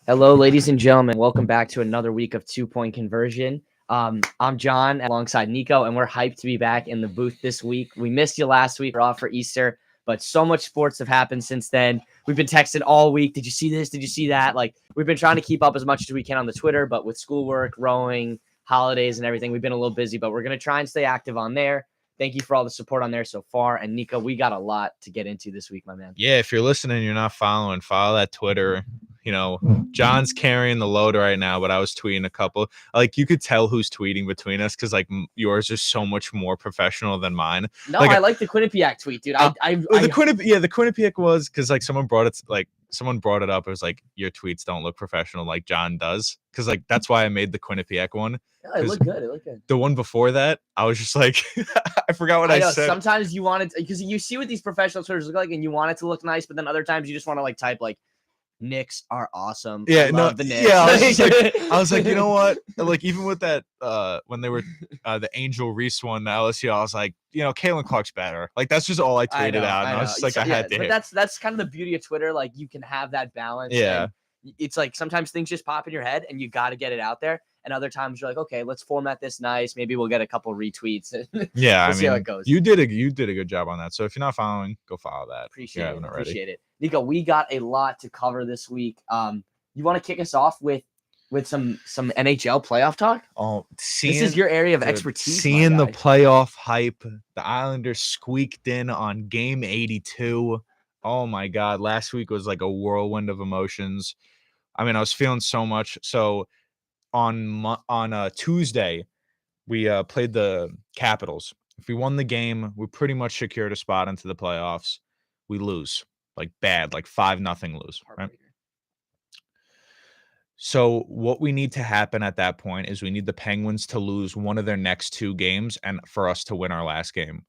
Hello, ladies and gentlemen. Welcome back to another week of 2 Point Conversion. I'm John alongside Nico, and we're hyped to be back in the booth this week. We missed you last week. We're off for Easter, but so much sports have happened since then. We've been texting all week. Did you see this? Did you see that? Like, we've been trying to keep up as much as we can on the Twitter, but with schoolwork, rowing, holidays, and everything, we've been a little busy, but we're going to try and stay active on there. Thank you for all the support on there so far. And Nico, we got a lot to get into this week, my man. Yeah, if you're listening and you're not following, follow that Twitter. John's carrying the load right now, but I was tweeting a couple. Like, you could tell who's tweeting between us because yours is so much more professional than mine. No, I like the Quinnipiac tweet, dude. The Quinnipiac was because someone brought it up. It was like, your tweets don't look professional like John does, because that's why I made the Quinnipiac one. Yeah, it looked good. It looked good. The one before that, I was just like, I forgot what I said. Sometimes you want it because you see what these professional Twitters look like, and you want it to look nice, but then other times you just want to type Knicks are awesome. Yeah, the Knicks. Yeah, I was like, you know what? Even with that, when they were the Angel Reese one, the LSU, I was like, Caitlin Clark's better. That's just all I tweeted out. And I was just like, I had to. But that's kind of the beauty of Twitter. You can have that balance. Yeah. It's sometimes things just pop in your head, and you got to get it out there. And other times you're like, okay, let's format this nice. Maybe we'll get a couple retweets. Yeah, see how it goes. You did a good job on that. So if you're not following, go follow that. Appreciate it. Nico, we got a lot to cover this week. You want to kick us off with some NHL playoff talk? Oh, this is your area of expertise. Seeing the playoff hype, the Islanders squeaked in on Game 82. Oh my God! Last week was like a whirlwind of emotions. I was feeling so much. So on Tuesday, we played the Capitals. If we won the game, we pretty much secured a spot into the playoffs. We lose, bad, 5-0 lose, right? So what we need to happen at that point is we need the Penguins to lose one of their next two games and for us to win our last game.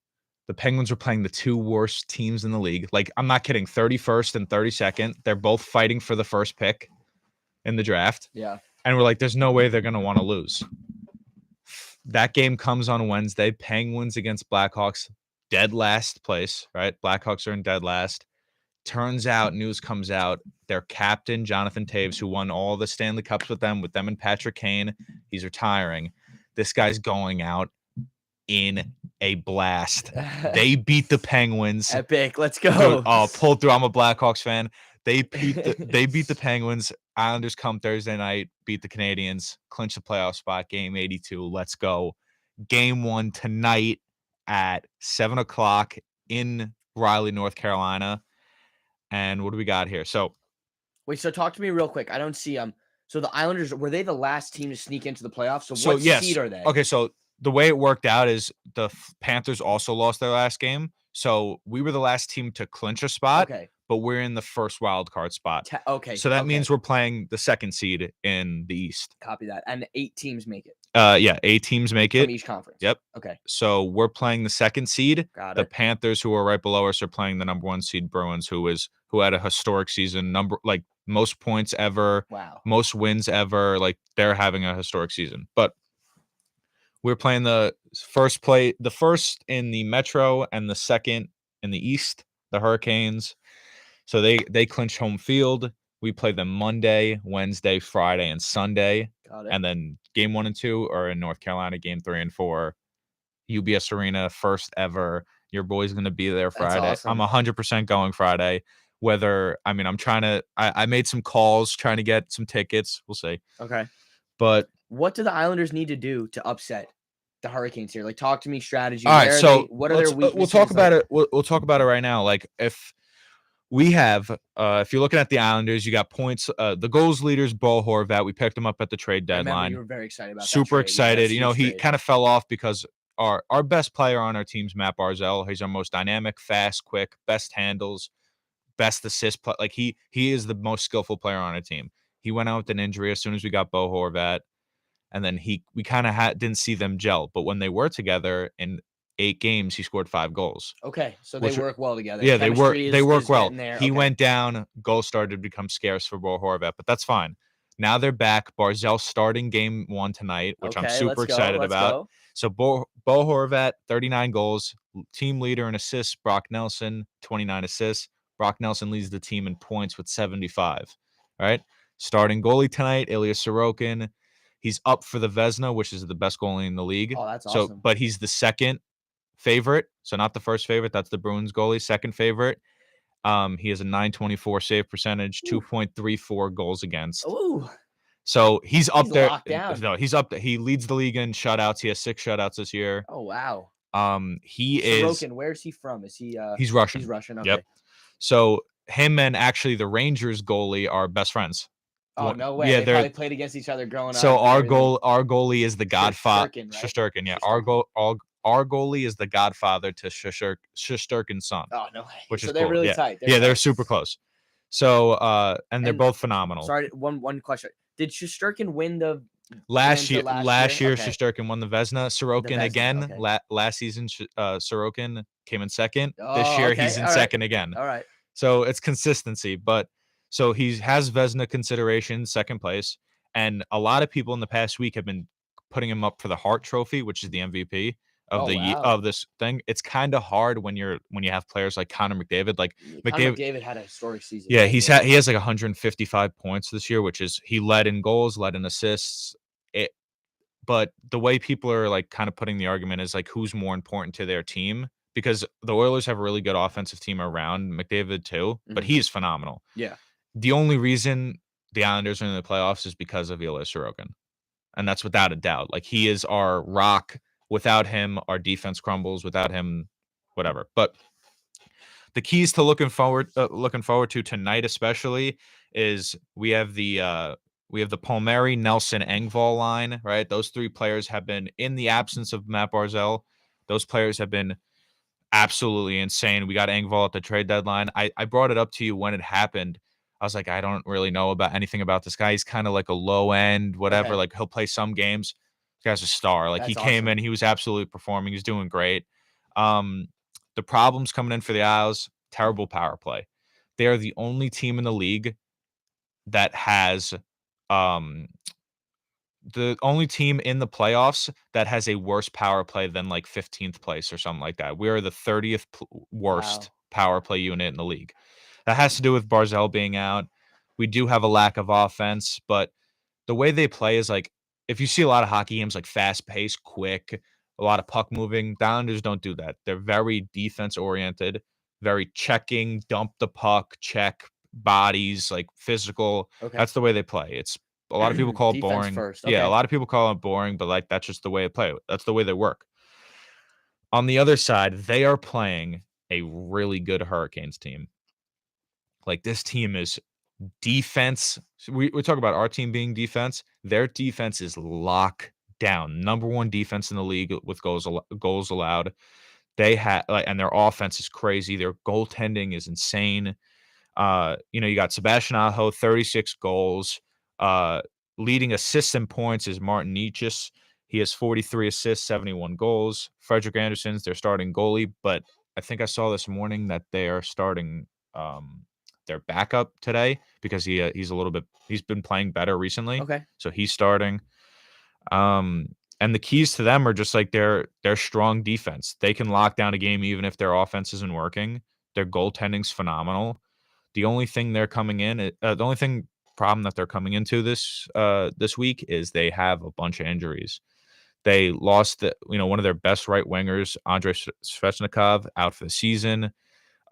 The Penguins are playing the two worst teams in the league. I'm not kidding, 31st and 32nd. They're both fighting for the first pick in the draft. Yeah. And we're like, there's no way they're going to want to lose. That game comes on Wednesday. Penguins against Blackhawks, dead last place, right? Blackhawks are in dead last. Turns out, news comes out, their captain, Jonathan Toews, who won all the Stanley Cups with them and Patrick Kane, he's retiring. This guy's going out in a blast. They beat the Penguins. Epic. Let's go. Pulled through. I'm a Blackhawks fan. They beat the Penguins. Islanders come Thursday night, beat the Canadians, clinch the playoff spot, Game 82. Let's go. Game 1 tonight at 7 o'clock in Raleigh, North Carolina. And what do we got here? So talk to me real quick. I don't see So the Islanders, were they the last team to sneak into the playoffs? So what seed are they? Okay, so the way it worked out is the Panthers also lost their last game. So we were the last team to clinch a spot. Okay. But we're in the first wild card spot. So that means we're playing the second seed in the East. Copy that. And 8 teams make it. 8 teams make it. From each conference. Yep. Okay. So we're playing the second seed. Got it. The Panthers, who are right below us, are playing the number 1 seed Bruins, who had a historic season, most points ever. Wow. Most wins ever. They're having a historic season. But we're playing the first in the Metro and the second in the East, the Hurricanes. So they clinch home field. We play them Monday, Wednesday, Friday, and Sunday. Got it. And then Game 1 and 2 are in North Carolina. Game 3 and 4, UBS Arena, first ever. Your boy's going to be there Friday. That's awesome. I'm 100% going Friday. I'm trying to – I made some calls trying to get some tickets. We'll see. Okay. But – what do the Islanders need to do to upset the Hurricanes here? Talk to me strategy. All right, so what are their weaknesses? We'll talk about it. We'll talk about it right now. If – we have, if you're looking at the Islanders, you got points. The goals leaders, Bo Horvat. We picked him up at the trade deadline. You were very excited about that. Super excited. He kind of fell off because our best player on our team's Matt Barzal. He's our most dynamic, fast, quick, best handles, best assist. He is the most skillful player on our team. He went out with an injury as soon as we got Bo Horvat, and then we kind of didn't see them gel. But when they were together in 8 games, he scored 5 goals. Okay, so they work well together. Yeah, they work well. He Okay. went down. Goals started to become scarce for Bo Horvat, but that's fine. Now they're back. Barzal starting Game 1 tonight, which I'm super excited about. Go. So Bo Horvat, 39 goals. Team leader in assists, Brock Nelson, 29 assists. Brock Nelson leads the team in points with 75. All right. Starting goalie tonight, Ilya Sorokin. He's up for the Vezina, which is the best goalie in the league. Oh, that's So, awesome. but he's the second favorite, so not the first favorite. That's the Bruins goalie, second favorite. He has a 924 save percentage, 2.34 goals against. Ooh. So he's up there. Locked down. No, he's up there. He leads the league in shutouts. He has 6 shutouts this year. Oh, wow. He Sorokin, where's he from? Is he he's Russian. He's Russian. Okay. Yep. So him and actually the Rangers goalie are best friends. Oh, no way. Yeah, they probably played against each other growing up. So our goalie is the godfather. Shesterkin, right? Yeah. Our goalie is the godfather to Shesterkin's son. Oh, no way. Which so is they're cool. really Yeah. tight. They're super close. So and they're both phenomenal. Sorry, one question. Did Shesterkin win the last year? Okay. Shesterkin won the Vezina. Sorokin again. Okay. Last season, Sorokin came in second. Oh, this year, okay. he's in second again. All right. So it's consistency, but so he has Vezina consideration, second place, and a lot of people in the past week have been putting him up for the Hart Trophy, which is the MVP of of this thing. It's kind of hard when you have players like Connor McDavid. Like McDavid had a historic season. Yeah, he has like 155 points this year, which is he led in goals, led in assists. But the way people are like kind of putting the argument is like who's more important to their team, because the Oilers have a really good offensive team around McDavid too, but he's phenomenal. Yeah. The only reason the Islanders are in the playoffs is because of Ilya Sorokin. And that's without a doubt. Like he is our rock. Without him, our defense crumbles. Without him, whatever. But the keys to looking forward to tonight, especially, is we have the Palmieri, Nelson, Engvall line, right? Those 3 players have been, in the absence of Matt Barzal, those players have been absolutely insane. We got Engvall at the trade deadline. I brought it up to you when it happened. I was like, I don't really know about anything about this guy. He's kind of like a low end, whatever. Okay. Like he'll play some games. This guy's a star. Like he came in, he was absolutely performing. He's doing great. The problems coming in for the Isles, terrible power play. They are the only team in the league that has the only team in the playoffs that has a worse power play than like 15th place or something like that. We are the 30th worst power play unit in the league. That has to do with Barzal being out. We do have a lack of offense, but the way they play is like, if you see a lot of hockey games, like fast paced, quick, a lot of puck moving, the Islanders don't do that. They're very defense oriented, very checking, dump the puck, check bodies, like physical. Okay. That's the way they play. It's a lot of people call it boring. Okay. Yeah, a lot of people call it boring, but like that's just the way they play. That's the way they work. On the other side, they are playing a really good Hurricanes team. Like this team is defense. We talk about our team being defense. Their defense is locked down. Number 1 defense in the league with goals allowed. They have and their offense is crazy. Their goaltending is insane. You got Sebastian Aho, 36 goals. Leading assists and points is Martin Necas. He has 43 assists, 71 goals. Frederick Anderson's their starting goalie, but I think I saw this morning that they are starting their backup today because he's been playing better recently. Okay. So he's starting. And the keys to them are just like their strong defense. They can lock down a game even if their offense isn't working. Their goaltending's phenomenal. The only thing problem that they're coming into this week is they have a bunch of injuries. They lost one of their best right wingers, Andrei Svechnikov, out for the season.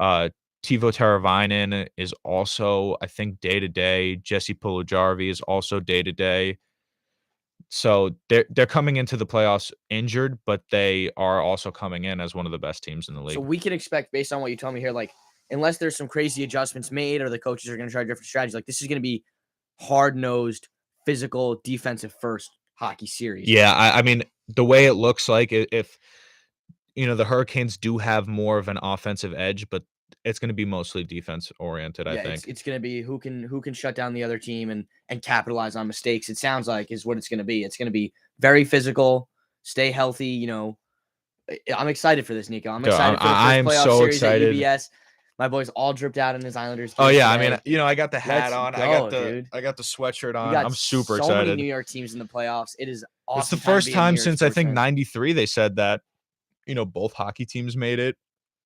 Teuvo Teravainen is also, I think, day-to-day. Jesse Puljujarvi is also day-to-day. So they're coming into the playoffs injured, but they are also coming in as one of the best teams in the league. So we can expect, based on what you told me here, like unless there's some crazy adjustments made or the coaches are going to try different strategies, like this is going to be hard-nosed, physical, defensive-first hockey series. Yeah, I mean, the way it looks like, if the Hurricanes do have more of an offensive edge, but it's going to be mostly defense oriented. I think it's going to be who can shut down the other team and capitalize on mistakes. It sounds like is what it's going to be. It's going to be very physical, stay healthy. I'm excited for this, Nico. I'm excited for the first playoff so series excited. At UBS. My boy's all dripped out in his Islanders. Oh yeah, today. I mean, I got the hat on. Dude. I got the sweatshirt on. I'm super excited. So many New York teams in the playoffs. It is awesome. It's the first time since I think '93 they said that both hockey teams made it,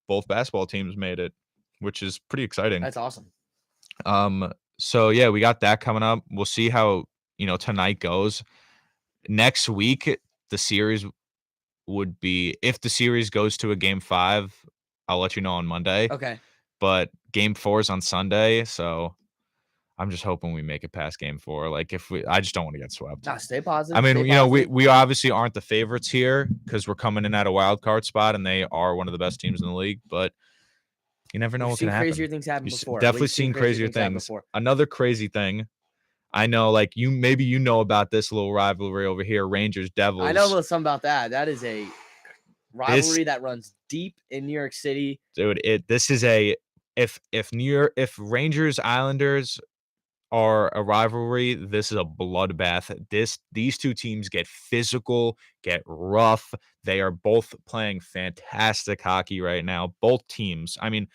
both basketball teams made it, which is pretty exciting. That's awesome. So yeah, we got that coming up. We'll see how, tonight goes. Next week, the series would be if the series goes to a game 5, I'll let you know on Monday. Okay. But game 4 is on Sunday, so I'm just hoping we make it past game 4. Like I just don't want to get swept. Nah, stay positive. I mean, Stay positive. we obviously aren't the favorites here because we're coming in at a wild card spot, and they are one of the best teams in the league. But you never know We've what can seen happen. crazier things happen You've before. definitely We've seen crazier crazier happen things. before. Another crazy thing. I know, like maybe you know about this little rivalry over here, Rangers Devils. I know a little something about that. That is a rivalry that runs deep in New York City. Dude, this is if Rangers Islanders are a rivalry, this is a bloodbath. These two teams get physical, get rough. They are both playing fantastic hockey right now. Both teams. I mean,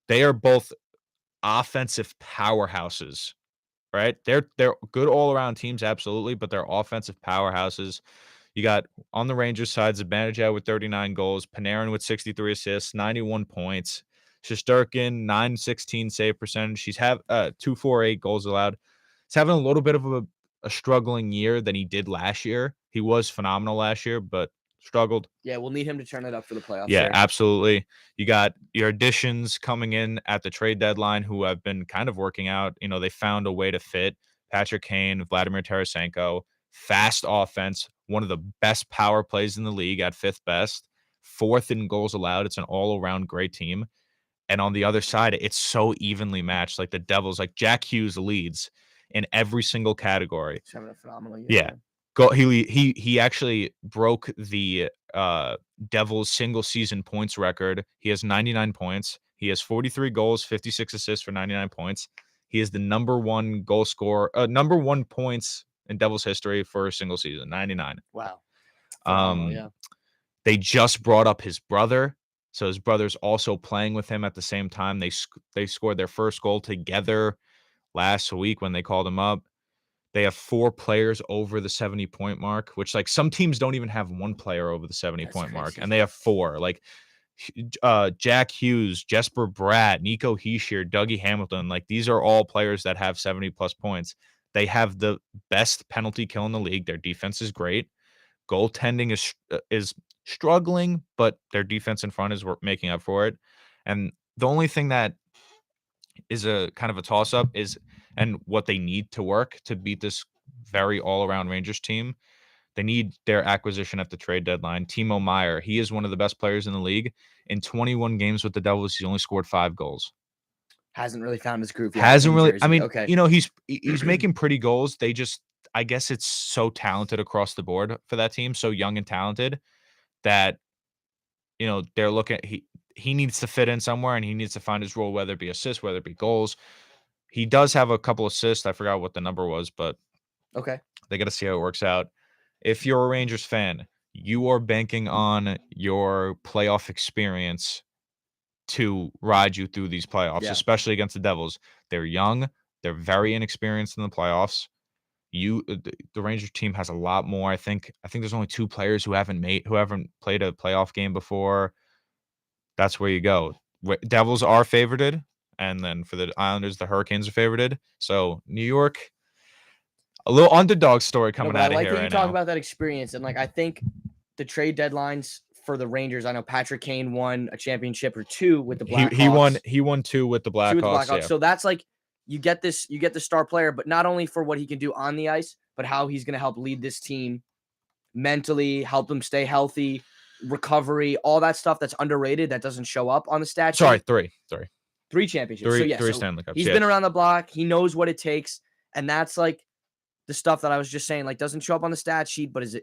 they are both offensive powerhouses, right? They're good all-around teams, absolutely, but they're offensive powerhouses. You got on the Rangers side, Zibanejad with 39 goals, Panarin with 63 assists, 91 points. Shesterkin, 916 save percentage. She's 248 goals allowed. He's having a little bit of a struggling year than he did last year. He was phenomenal last year, but struggled. Yeah, we'll need him to turn it up for the playoffs. Yeah, there. absolutely. You got your additions coming in at the trade deadline who have been kind of working out. They found a way to fit Patrick Kane, Vladimir Tarasenko, fast offense, one of the best power plays in the league at 5th best, 4th in goals allowed. It's an all-around great team. And on the other side, it's so evenly matched. Like the Devils, like Jack Hughes leads in every single category. He's having a phenomenal year. Yeah. He actually broke the Devils single season points record. He has 99 points. He has 43 goals, 56 assists for 99 points. He is the number 1 goal scorer, number 1 points in Devils history for a single season, 99. Wow. Phenomenal, yeah. They just brought up his brother. So his brother's also playing with him at the same time. They scored their first goal together last week when they called him up. They have 4 players over the 70-point mark, which like some teams don't even have 1 player over the 70-point mark, and they have 4. Like Jack Hughes, Jesper Bratt, Nico Hischier, Dougie Hamilton. Like these are all players that have 70+ points. They have the best penalty kill in the league. Their defense is great. Goaltending is struggling, but their defense in front is making up for it. And the only thing that is a kind of a toss-up is and what they need to work to beat this very all-around Rangers team. They need their acquisition at the trade deadline. Timo Meier, he is one of the best players in the league. In 21 games with the Devils, he's only scored 5 goals. Hasn't really found his groove yet. Hasn't really. Jersey. I mean, okay. He's making pretty goals. They just, I guess it's so talented across the board for that team, so young and talented that they're looking. He needs to fit in somewhere, and he needs to find his role, whether it be assists, whether it be goals. He does have a couple assists. I forgot what the number was, but okay, they got to see how it works out. If you're a Rangers fan, you are banking on your playoff experience to ride you through these playoffs, especially against the Devils. They're young. They're very inexperienced in the playoffs. The Rangers team has a lot more. I think there's only 2 players who haven't played a playoff game before. That's where you go. Devils are favorited, and then for the Islanders, the Hurricanes are favorited. So New York, a little underdog story coming out of here right now. I like that you talk about that experience, and like I think the trade deadlines for the Rangers. I know Patrick Kane won a championship or 2 with the Blackhawks. He won 2 with the Blackhawks. Yeah. So that's like you get the star player, but not only for what he can do on the ice, but how he's going to help lead this team mentally, help them stay healthy, recovery, all that stuff that's underrated that doesn't show up on the stat sheet. Sorry, 3 championships. Three Stanley Cups. He's been around the block. He knows what it takes, and that's like the stuff that I was just saying. Like doesn't show up on the stat sheet, but is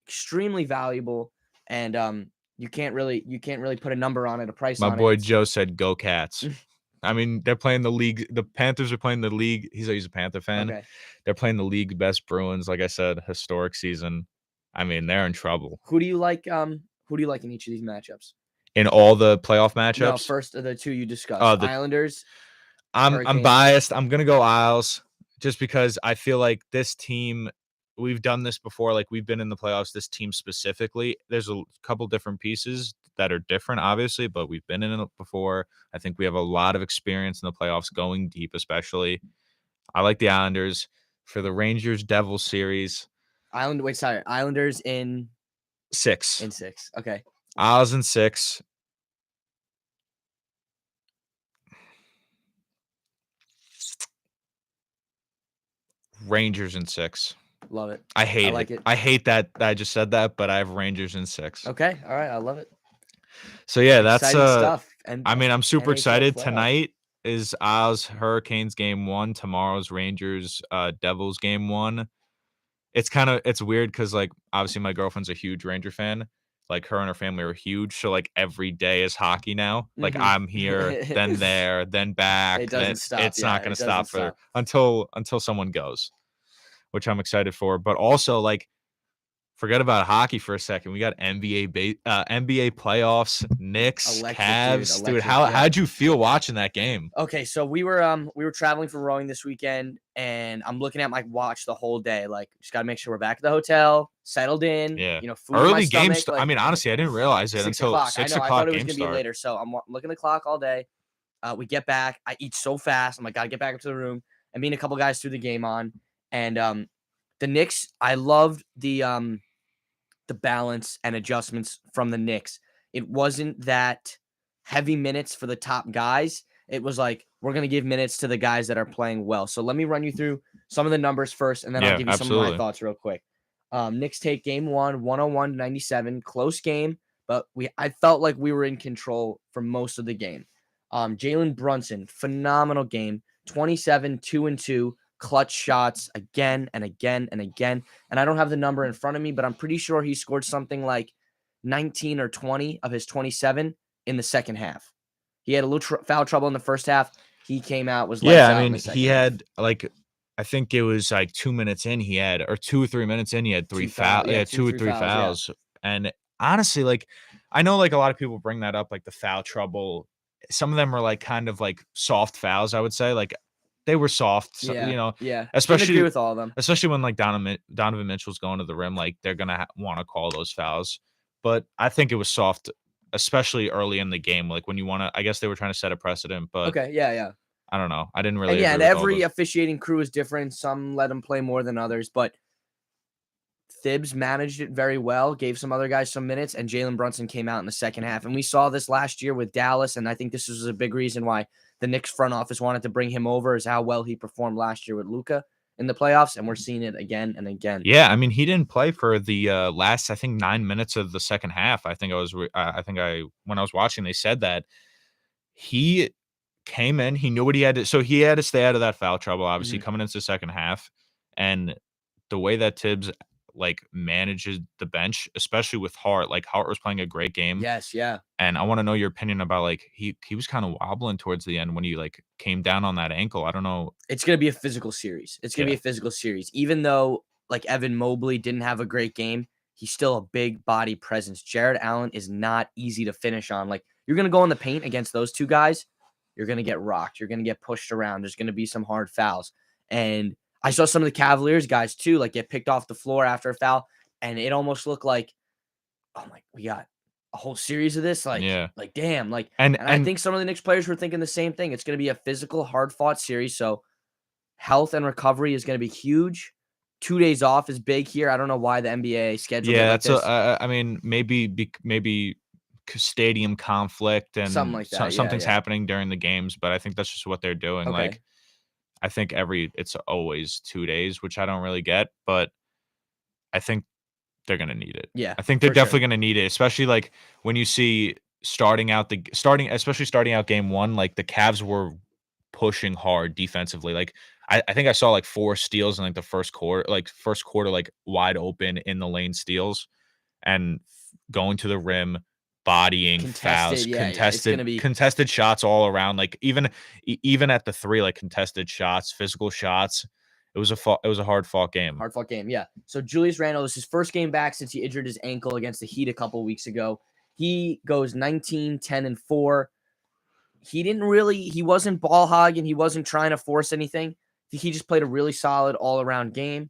extremely valuable. And you can't really put a number on it, a price on it. My boy Joe said, "Go Cats." I mean, they're playing the league. The Panthers are playing the league. He's a Panther fan. Okay. They're playing the league best Bruins. Like I said, historic season. I mean, they're in trouble. Who do you like? Who do you like in each of these matchups? In all the playoff matchups? No, first of the 2 you discussed. The Islanders. I'm biased. I'm gonna go Isles just because I feel like this team. We've done this before. Like we've been in the playoffs. This team specifically, there's a couple different pieces that are different, obviously, but we've been in it before. I think we have a lot of experience in the playoffs, going deep, especially. I like the Islanders. For the Rangers Devils series, Islanders in 6. 6. Okay. Isles in 6. Rangers in 6. Love it. I hate like it. it. I hate that I just said that, but I have Rangers in 6. Okay. All right. I love it. So yeah, that's Exciting stuff. And I mean, I'm super NHL excited. playoffs. Tonight is Isles Hurricanes game 1. Tomorrow's Rangers Devils game 1. It's weird because like obviously my girlfriend's a huge Ranger fan. Like her and her family are huge. So like every day is hockey now. Like I'm here, then there, then back. It doesn't Then stop. it's Yeah, not gonna it doesn't stop stop. until someone goes, which I'm excited for. But also like forget about hockey for a second. We got NBA playoffs, Knicks, Electric, Cavs. Dude, electric, yeah. how'd you feel watching that game? Okay, so we were traveling for rowing this weekend, and I'm looking at my watch the whole day. Like, just gotta make sure we're back at the hotel, settled in. Yeah. Food in my Early stomach. games. I mean, honestly, I didn't realize it 6 until o'clock. 6 I know. I o'clock thought it was game gonna be start. later. So I'm looking at the clock all day. We get back. I eat so fast. I'm like, gotta get back up to the room. And me and a couple guys threw the game on, and the Knicks. I loved the balance and adjustments from the Knicks. It wasn't that heavy minutes for the top guys. It was like, we're going to give minutes to the guys that are playing well. So let me run you through some of the numbers first, and then I'll give you some of my thoughts real quick. Knicks take game 1, 101-97, close game, but I felt like we were in control for most of the game. Jalen Brunson, phenomenal game, 27, 2-2, clutch shots again and again and again. And I don't have the number in front of me, but I'm pretty sure he scored something like 19 or 20 of his 27 in the second half. He had a little foul trouble in the first half. He came out, was lights out in the second he half. had like I think it was like 2 minutes in he had or 2 or 3 minutes in he had 3 fouls. Yeah, 2 or 3 fouls. Yeah. And honestly, like I know like a lot of people bring that up, like the foul trouble. Some of them are like kind of like soft fouls, I would say. Like they were soft, Yeah. especially Couldn't agree with all of them. Especially when like Donovan Mitchell's going to the rim, like they're gonna want to call those fouls. But I think it was soft, especially early in the game. Like when you want to, I guess they were trying to set a precedent, but Okay, yeah. I don't know. I didn't really And agree and with all every those. officiating crew is different. Some let him play more than others, but Thibs managed it very well, gave some other guys some minutes, and Jalen Brunson came out in the second half. And we saw this last year with Dallas, and I think this was a big reason why the Knicks front office wanted to bring him over, is how well he performed last year with Luka in the playoffs, and we're seeing it again and again. Yeah, I mean, he didn't play for the last, I think, 9 minutes of the second half. I think when I was watching, they said that he came in, he knew what he had to, so he had to stay out of that foul trouble, obviously, coming into the second half. And the way that Tibbs like manages the bench, especially with Hart, like Hart was playing a great game. Yes, yeah. And I want to know your opinion about like he was kind of wobbling towards the end when he like came down on that ankle. I don't know. It's going to be a physical series. Even though like Evan Mobley didn't have a great game, he's still a big body presence. Jared Allen is not easy to finish on. Like, you're going to go in the paint against those two guys, you're going to get rocked. You're going to get pushed around. There's going to be some hard fouls. And I saw some of the Cavaliers guys too, like get picked off the floor after a foul. And it almost looked like, oh my, we got a whole series of this. Like, Yeah. like, damn. Like, And I think some of the Knicks players were thinking the same thing. It's going to be a physical, hard fought series. So health and recovery is going to be huge. 2 days off is big here. I don't know why the NBA scheduled it like this. I mean, maybe stadium conflict and Something like that. something's happening during the games, but I think that's just what they're doing. Okay. Like, I think it's always 2 days, which I don't really get, but I think they're gonna need it. Yeah, I think they're for definitely sure. gonna need it, especially like when you see especially starting out game 1, like the Cavs were pushing hard defensively. Like I think I saw like 4 steals in like the first quarter, like wide open in the lane steals and going to the rim, bodying fouls, contested shots all around. Like even at the 3, like contested shots, physical shots. It was a hard fought game. Hard fought game, yeah. So Julius Randle, this is his first game back since he injured his ankle against the Heat a couple weeks ago. He goes 19, 10, and 4. He wasn't ball hogging. He wasn't trying to force anything. He just played a really solid all-around game.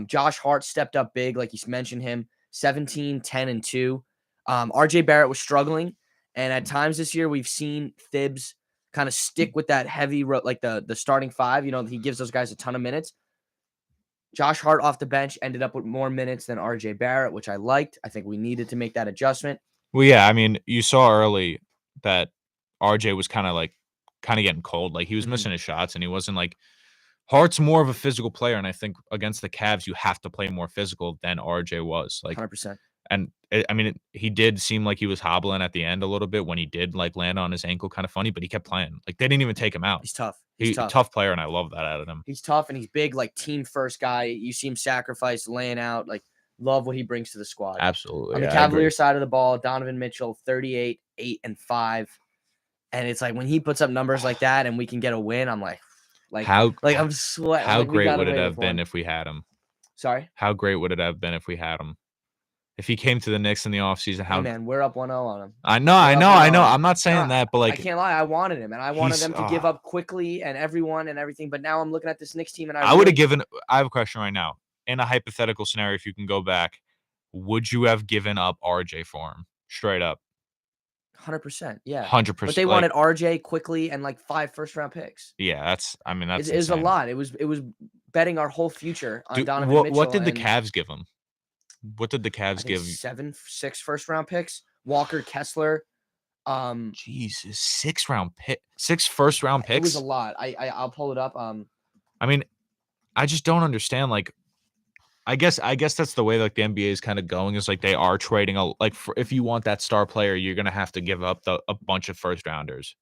Josh Hart stepped up big, like you mentioned him, 17, 10, and 2. RJ Barrett was struggling. And at times this year, we've seen Thibs kind of stick with that heavy, like the starting five. He gives those guys a ton of minutes. Josh Hart off the bench ended up with more minutes than RJ Barrett, which I liked. I think we needed to make that adjustment. Well, yeah, I mean, you saw early that RJ was kind of getting cold. Like, he was missing his shots, and he wasn't like Hart's more of a physical player, and I think against the Cavs, you have to play more physical than RJ was. Like, 100%. and he did seem like he was hobbling at the end a little bit when he did like land on his ankle, kind of funny, but he kept playing. Like, they didn't even take him out. He's tough. He's a tough player, and I love that out of him. He's tough, and he's big, like team first guy. You see him sacrifice, laying out. Like, love what he brings to the squad. Absolutely. On the Cavaliers side of the ball, Donovan Mitchell, 38, 8, and 5. And it's like when he puts up numbers like that and we can get a win, I'm like I'm sweating. How great would it have been if we had him? Sorry? How great would it have been if we had him? If he came to the Knicks in the offseason, Hey man, we're up 1-0 on him. I know. I'm not saying that, but like, I can't lie. I wanted him, and I wanted them to give up quickly and everyone and everything. But now I'm looking at this Knicks team, and I have a question right now. In a hypothetical scenario, if you can go back, would you have given up RJ for him? Straight up. 100%. Yeah. 100%. But they wanted RJ quickly and like 5 first-round picks. Yeah, that's it was a lot. It was betting our whole future on Donovan Mitchell. What did the Cavs give him? What did the Cavs give? 6 first-round picks. Walker Kessler. Jesus, 6 first-round picks. It was a lot. I'll pull it up. I mean, I just don't understand. Like, I guess that's the way like the NBA is kind of going. Is like they are trading if you want that star player, you're gonna have to give up a bunch of first rounders.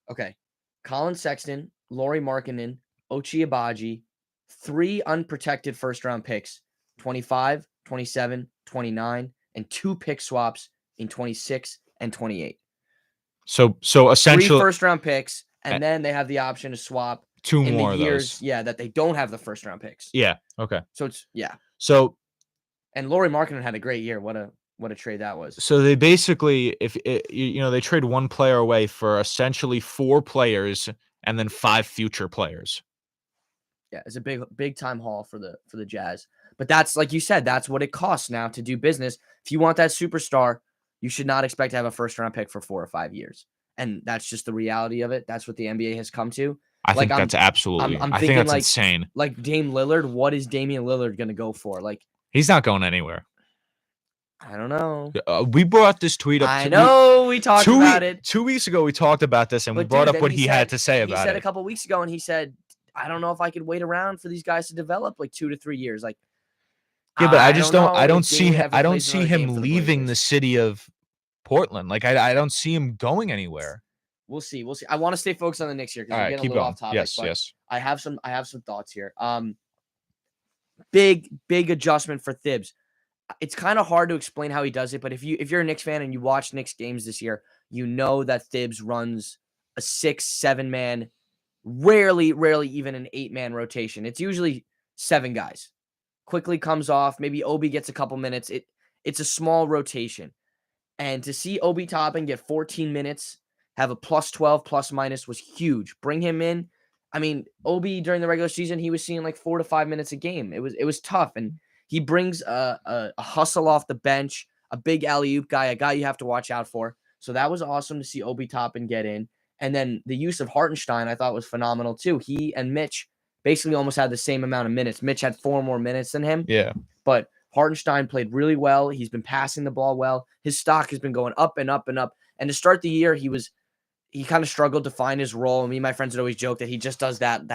Okay, Colin Sexton, Lauri Markkanen, Ochai Agbaji, 3 unprotected first-round picks, 25, 27, 29, and 2 pick swaps in 26 and 28. So essentially 3 first-round picks, and then they have the option to swap 2 in more the years, of those. Yeah, that they don't have the first-round picks. Yeah. Okay. So it's So, and Lauri Markkanen had a great year. What a trade that was. So they basically, they trade 1 player away for essentially 4 players and then 5 future players. Yeah, it's a big time haul for the Jazz. But that's, like you said, that's what it costs now to do business. If you want that superstar, you should not expect to have a first-round pick for 4 or 5 years. And that's just the reality of it. That's what the NBA has come to. I think that's absolutely. I think that's insane. Like Dame Lillard, what is Damian Lillard going to go for? Like, he's not going anywhere. I don't know. We brought this tweet up. I know we talked about it 2 weeks ago. We talked about this, and we brought up what he had to say about it. He said a couple weeks ago, and he said, "I don't know if I could wait around for these guys to develop like 2 to 3 years." Like, yeah, but I just don't. I don't see him leaving the city of Portland. Like, I don't see him going anywhere. We'll see. I want to stay focused on the Knicks here because we're getting a little off topic. Yes. I have some thoughts here. Big adjustment for Thibs. It's kind of hard to explain how he does it, but if you're a Knicks fan and you watch Knicks games this year, you know that Thibs runs a 6-7 man, rarely even an 8-man rotation. It's usually 7 guys. Quickly comes off. Maybe Obi gets a couple minutes. It's a small rotation. And to see Obi Toppin get 14 minutes, have a +12 plus minus was huge. Bring him in. I mean, Obi during the regular season, he was seeing like 4 to 5 minutes a game. It was tough. And he brings a hustle off the bench, a big alley-oop guy, a guy you have to watch out for. So that was awesome to see Obi Toppin get in. And then the use of Hartenstein I thought was phenomenal too. He and Mitch basically almost had the same amount of minutes. Mitch had 4 more minutes than him. Yeah. But Hartenstein played really well. He's been passing the ball well. His stock has been going up and up and up. And to start the year, he kind of struggled to find his role. Me and my friends would always joke that he just does that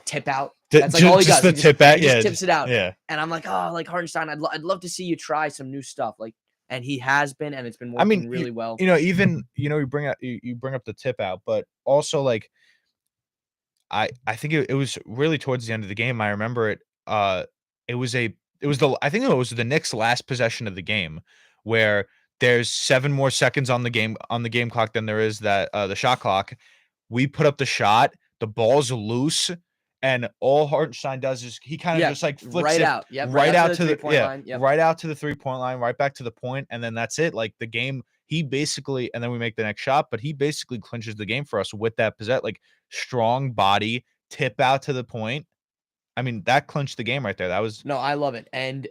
tip out. That's like all he does. The tip out, he just tips it out. Yeah. And I'm like, oh, like Hartenstein, I'd love to see you try some new stuff. Like, and he has been, and it's been working really well. Even you bring up the tip out, but also like I think it was really towards the end of the game. I remember it. I think it was the Knicks' last possession of the game where there's 7 more seconds on the game clock than there is the shot clock. We put up the shot, the ball's loose, and all Hartenstein does is he kind of just like flicks right it out. Yep, right out to the 3-point line. Yep. Right out to the 3-point line, right back to the point, and then that's it. Like the game, he basically, and then we make the next shot, but he basically clinches the game for us with that like strong body tip out to the point. I mean, that clinched the game right there. That was no, I love it. And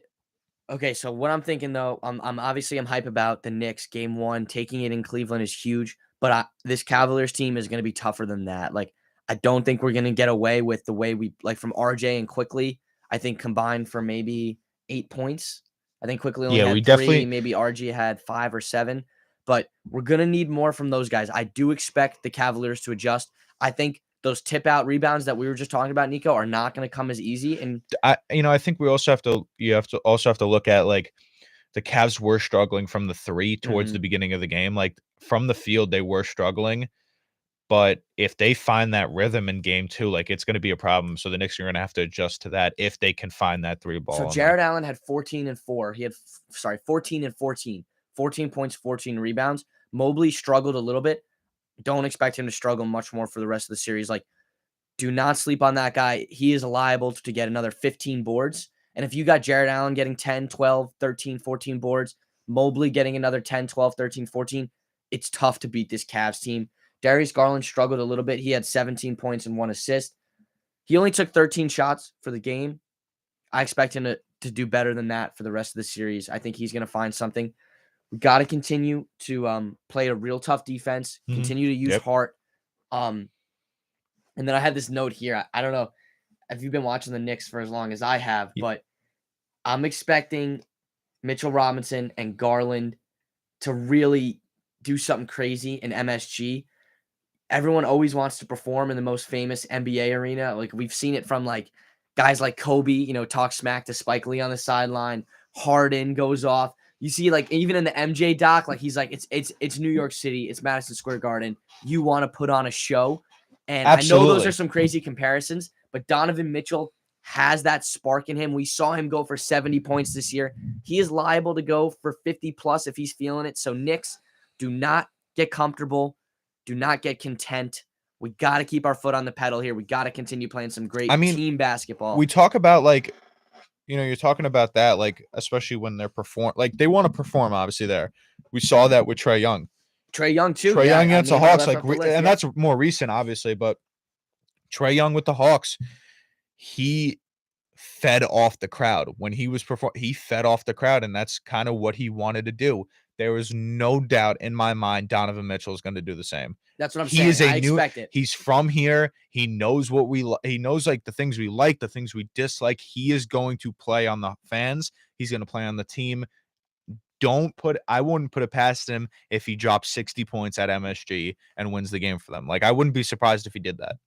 okay, so what I'm thinking though, I'm hype about the Knicks game 1. Taking it in Cleveland is huge. But this Cavaliers team is going to be tougher than that. Like, I don't think we're going to get away with the way we like from RJ and Quickly. I think combined for maybe 8 points. I think Quickly only Yeah, we had 3. definitely Maybe RJ had 5 or 7. But we're going to need more from those guys. I do expect the Cavaliers to adjust. I think those tip out rebounds that we were just talking about, Nico, are not going to come as easy. And I think we also have to look at like the Cavs were struggling from the 3 towards the beginning of the game. Like from the field, they were struggling. But if they find that rhythm in game 2, like it's going to be a problem. So the Knicks are going to have to adjust to that if they can find that 3 ball. So Jared Allen had 14 and 4. He had 14 and 14. 14 points, 14 rebounds. Mobley struggled a little bit. Don't expect him to struggle much more for the rest of the series. Like, do not sleep on that guy. He is liable to get another 15 boards. And if you got Jared Allen getting 10, 12, 13, 14 boards, Mobley getting another 10, 12, 13, 14, it's tough to beat this Cavs team. Darius Garland struggled a little bit. He had 17 points and 1 assist. He only took 13 shots for the game. I expect him to do better than that for the rest of the series. I think he's going to find something. We got to continue to play a real tough defense, continue to use heart. And then I had this note here. I don't know if you've been watching the Knicks for as long as I have, but I'm expecting Mitchell Robinson and Garland to really do something crazy in MSG. Everyone always wants to perform in the most famous NBA arena. Like, we've seen it from like guys like Kobe, talk smack to Spike Lee on the sideline. Harden goes off. You see, like, even in the MJ doc, like, he's like, it's New York City, it's Madison Square Garden. You want to put on a show. And absolutely. I know those are some crazy comparisons, but Donovan Mitchell has that spark in him. We saw him go for 70 points this year. He is liable to go for 50 plus if he's feeling it. So Knicks, do not get comfortable. Do not get content. We got to keep our foot on the pedal here. We got to continue playing some great team basketball. We talk about like, you're talking about that, like, especially when they're like they want to perform, obviously there. We saw that with Trae Young. Trae Young too. Trae Young against the Hawks, and that's more recent, obviously, but Trae Young with the Hawks, he fed off the crowd. When he was he fed off the crowd, and that's kind of what he wanted to do. There was no doubt in my mind Donovan Mitchell is going to do the same. That's what I'm saying. I expect it. He's from here. He knows what he knows, like the things we like, the things we dislike. He is going to play on the fans. He's going to play on the team. I wouldn't put it past him if he drops 60 points at MSG and wins the game for them. Like, I wouldn't be surprised if he did that.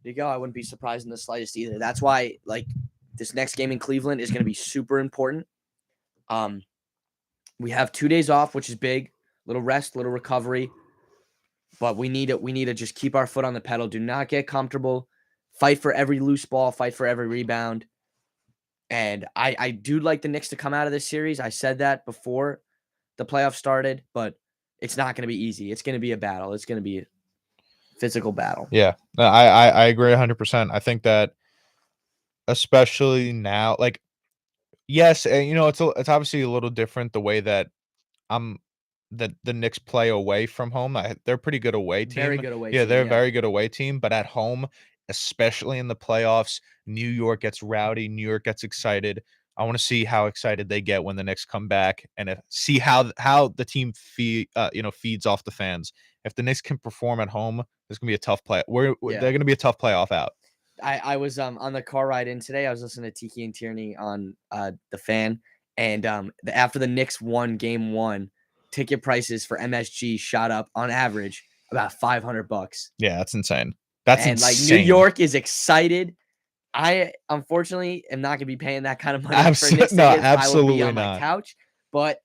There you go. I wouldn't be surprised in the slightest either. That's why, like, this next game in Cleveland is going to be super important. We have 2 days off, which is big. Little rest, little recovery. But we need to just keep our foot on the pedal. Do not get comfortable. Fight for every loose ball. Fight for every rebound. And I do like the Knicks to come out of this series. I said that before the playoffs started, but it's not going to be easy. It's going to be a battle. It's going to be a physical battle. Yeah, I agree 100%. I think that especially now, like, yes, it's obviously a little different the way that the Knicks play away from home. They're a pretty good away team. Very good away team. They're a very good away team. But at home, especially in the playoffs, New York gets rowdy. New York gets excited. I want to see how excited they get when the Knicks come back and see how the team feeds off the fans. If the Knicks can perform at home, there's gonna be a tough play. They're gonna be a tough playoff out. I was on the car ride in today. I was listening to Tiki and Tierney on the Fan, and after the Knicks won Game 1, ticket prices for MSG shot up on average about $500. Yeah, that's insane. That's insane. Like, New York is excited. I unfortunately am not gonna be paying that kind of money for Knicks tickets. I will be on my couch, but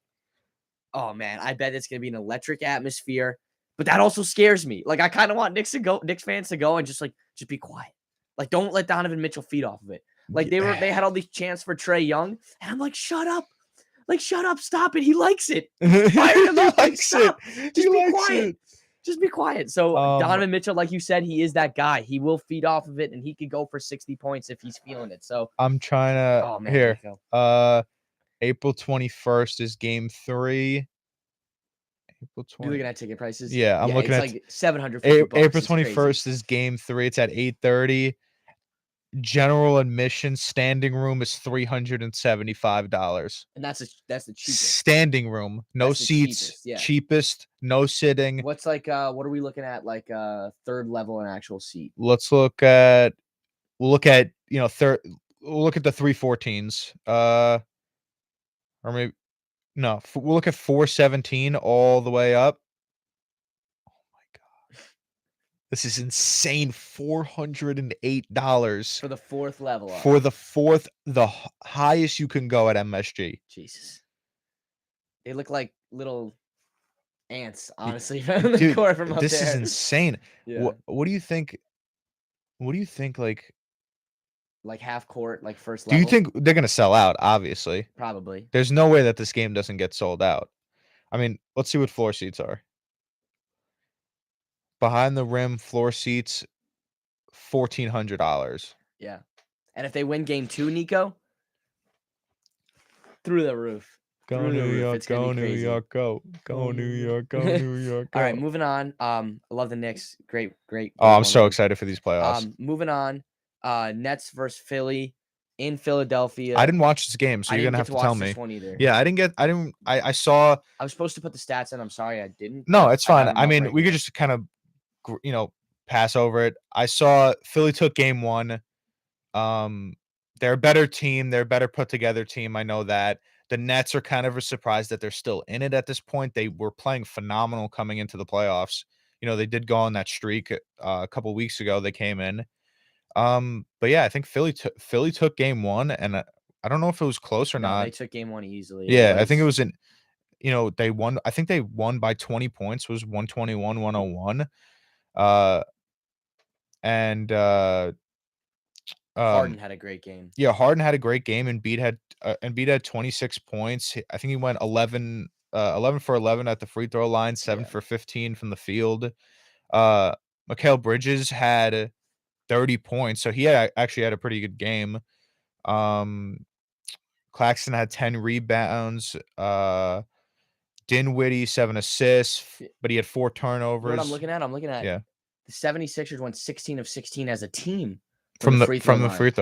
oh man, I bet it's gonna be an electric atmosphere. But that also scares me. Like, I kind of want Knicks fans to go and just be quiet. Like, don't let Donovan Mitchell feed off of it. Like, they had all these chants for Trae Young, and I'm like, shut up. Like, shut up, stop it. He likes it. Fire him up. Like, stop. Just be quiet. Just be quiet. So Donovan Mitchell, like you said, he is that guy. He will feed off of it, and he could go for 60 points if he's feeling it. So I'm trying to here. April 21st is Game 3. April 20th. You looking at ticket prices? Yeah, I'm looking at like $750. April 21st is Game 3. It's at 8:30. general admission standing room is $375. And that's the cheapest. Standing room, no That's the seats, cheapest, yeah. cheapest, no sitting. What's like what are we looking at? Like third level an actual seat. Let's look at we'll look at we'll look at the 314s. Or maybe no, we'll look at 417 all the way up. Oh my god. This is insane. $408 For the fourth level up. for the fourth, the highest you can go at MSG. Jesus. They look like little ants, honestly, from the Dude, court from up this there. is insane. Yeah. What do you think? What do you think? Like half court, like first do level? you think they're gonna sell out? Obviously. Probably. There's no way that this game doesn't get sold out. I mean, let's see what floor seats are. Behind the rim floor seats, $1,400. Yeah. And if they win game 2, Nico, through the roof. Go Through the New roof. York, It's gonna go be New crazy. York, go. Go New York, go New York, go. All right, moving on. I love the Knicks. Great. Oh, I'm so excited for these playoffs. Moving on. Nets versus Philly in Philadelphia. I didn't watch this game, so I you're didn't gonna get have to to watch tell this me. one either. Yeah, I saw. I was supposed to put the stats in. I'm sorry I didn't. No, but it's I got fine. 'em I up mean, right we could here. just kind of, pass over it. I saw Philly took game 1. They're a better team. They're a better put together team. I know that. The Nets are kind of a surprise that they're still in it at this point. They were playing phenomenal coming into the playoffs. They did go on that streak a couple weeks ago. They came in. But yeah, I think Philly took game 1, and I don't know if it was close or No, not. they took game 1 easily. Yeah, I think it was they won. I think they won by 20 points. It was 121-101. And Harden had a great game. Yeah, Harden had a great game. And Embiid had 26 points. I think he went 11 for 11 at the free throw line, 7 for 15 from the field. Mikal Bridges had 30 points, so he actually had a pretty good game. Claxton had 10 rebounds. Dinwiddie 7 assists, but he had 4 turnovers. You know what I'm looking at? I'm looking at Yeah. the 76ers went 16 of 16 as a team From the free throw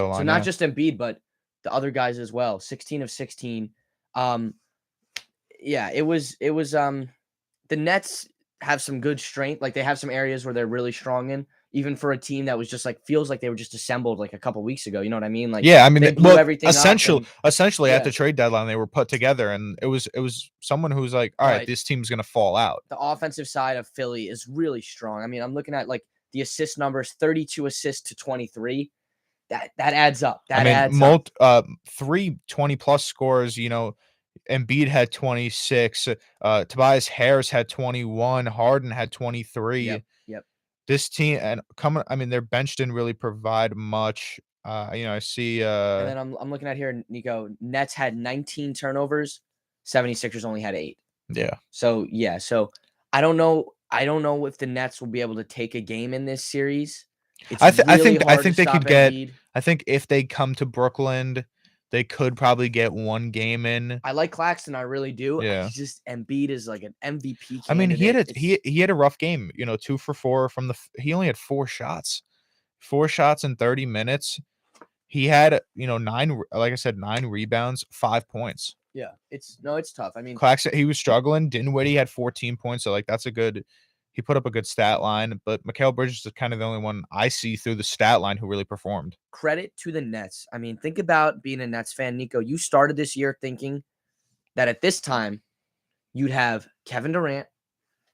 line. So not just Embiid, but the other guys as well. 16 of 16. Yeah, it was the Nets have some good strength. Like they have some areas where they're really strong in, even for a team that was just like feels like they were just assembled like a couple weeks ago. You know what I mean? Like yeah, I mean they blew everything up essentially at Yeah. the trade deadline they were put together, and it was someone who's like, all right, But this team's gonna fall out. the offensive side of Philly is really strong. I mean, I'm looking at like the assist numbers, 32 assists to 23. That adds up. That adds up. 3 20+ scores. Embiid had 26. Tobias Harris had 21. Harden had 23. Yep. This team their bench didn't really provide much. I see. And then I'm looking at here, Nico. Nets had 19 turnovers. 76ers only had 8. Yeah. So I don't know. I don't know if the Nets will be able to take a game in this series. It's I think hard to they stop could get. Embiid. I think if they come to Brooklyn, they could probably get 1 game in. I like Claxton, I really do. Yeah. He's just Embiid is like an MVP candidate. I mean, he had a rough game. 2 for 4 from he only had 4 shots. 4 shots in 30 minutes. He had 9, like I said, 9 rebounds, 5 points. Yeah, it's tough. I mean, Claxton, he was struggling. Dinwiddie had 14 points, so that's a good. He put up a good stat line, but Mikal Bridges is kind of the only one I see through the stat line who really performed. Credit to the Nets. I mean, think about being a Nets fan, Nico. You started this year thinking that at this time you'd have Kevin Durant,